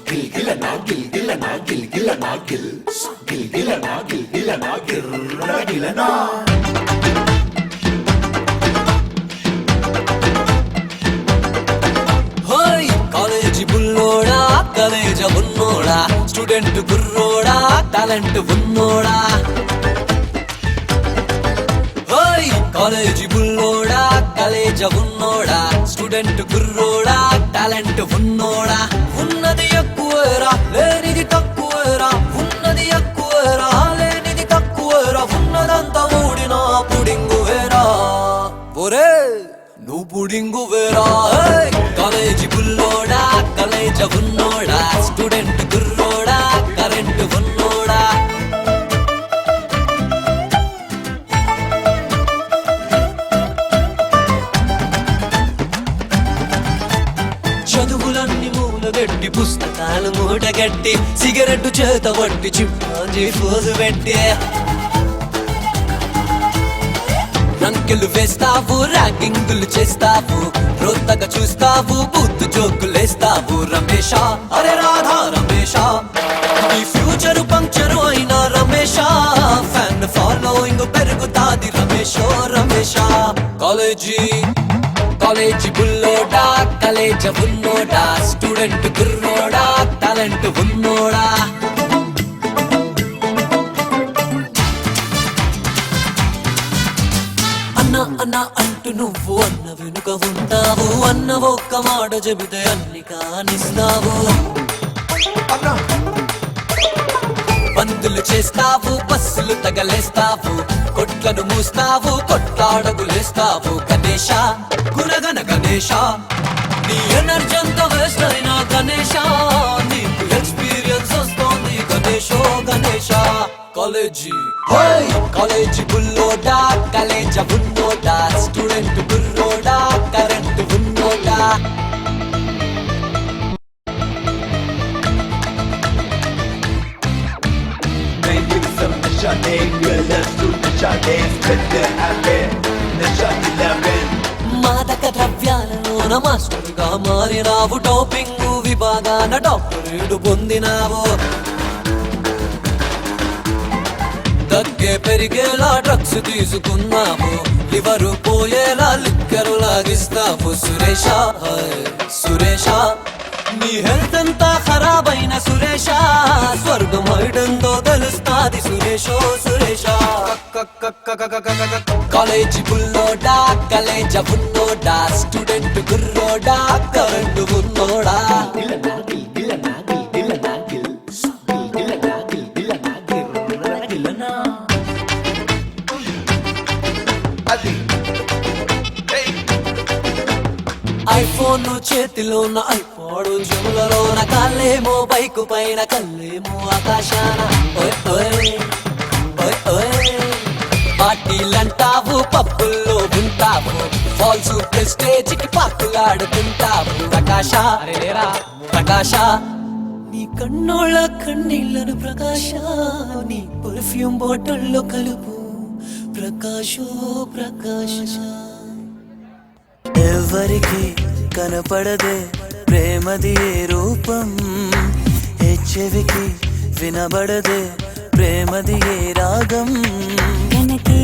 గిల్గిలనా గిల్గిలనా గిల్గిలనా గిల్ గిల్గిలనా గిల్గిలనా గిర్రగిలనా హోయ్ కాలేజీ బుల్లోడా కాలేజ ఉన్నోడా స్టూడెంట్ గుర్రోడా టాలెంట్ ఉన్నోడా హోయ్ కాలేజీ బుల్లోడా కాలేజ ఉన్నోడా స్టూడెంట్ గుర్రోడా టాలెంట్ ఉన్నోడా ఉన్నది ఎక్కువరా లేనిది తక్కువరా ఉన్నది ఎక్కువరా లేనిది తక్కువరా ఉన్నదంతా ఊడినా పుడింగువేరా ఒరే నువ్వు పుడింగువేరా కాలేజీ బుల్లోడా కాలేజ ఉన్నోడా స్టూడెంట్ గుర్రోడా కరెంట్ ఉన్నోడా చదువులన్నీ మూలగట్టి పుస్తకాలు మూటగట్టి సిగరెట్టు చేత పట్టి చింపాంజీ పోజు పెట్టి రంకెలు వేస్తావు ర్యాగింగులు చేస్తావు రోత్తగా చూస్తావు బూత్ జోకులేస్తావు రమేష అరే రాధా రమేష నీ ఫ్యూచర్ పంక్చరు అయినా రమేష ఫ్యాన్ ఫాలోయింగ్ పెరుగుతాది రమేషో రమేష కాలేజీ బుల్లోడా కాలేజ ఉన్నోడా స్టూడెంట్ గుర్రోడా టాలెంట్ ఉన్నోడా అన్న అన్న అంటూ నువ్వు అన్న వెనుక ఉంటావు అన్న ఒక్క మాట చెబితే అన్ని కానిస్తావు బందులు చేస్తావు బస్సులు తగలేస్తావు కొట్లను మూస్తావు కొట్లాడగులేస్తావు గణేష గుణగణ గణేష నీ ఎనర్జీ అంతా వేస్ట్ అయినా గణేష నీకు ఎక్స్పీరియన్స్ వస్తోంది గణేషో గణేష కాలేజీ బుల్లోడా కాలేజ ఉన్నోడా స్టూడెంట్ గుర్రోడా కరెంట్ ఉన్నోడా మాదక ద్రవ్యాలలోన మాస్టర్గా మారినావు టాపింగ్ విభాగాన డాక్టరేట్ పొందినావు దగ్గే పెరిగేలా డ్రగ్స్ తీసుకున్నావు లివరు పోయేలా లిక్కరు లాగిస్తావు సురేష నీ హెల్త్ అంతా ఖరాబైన సురేష స్వర్గం ఐడంతో తెలుస్తాది సురేషో సురేష కాలేజీ బుల్లోడా కాలేజ ఉన్నోడా స్టూడెంట్ గుర్రోడా కరెంట్ ఉన్నోడా ఐఫోన్ చేతిలోన ఐపాడ్ జములలోన కాళ్ళేమో బైకు పైన కళ్ళేమో ఆకాశాన పార్టీలంటావు పప్పుల్లో ఉంటావు ఫాల్స్ ప్రెస్టేజ్ కి పాకులాడుతుంటావు ప్రకాశ నీ కన్నోళ్ళ కన్నీళ్లను ప్రకాశ నీ పర్ఫ్యూమ్ బాటిల్లో కలుపు ప్రకాశో ప్రకాశ ఎవరికి కనపడదే ప్రేమది ఏ రూపం చెవికి వినబడదే ప్రేమది ఏ రాగం కనకే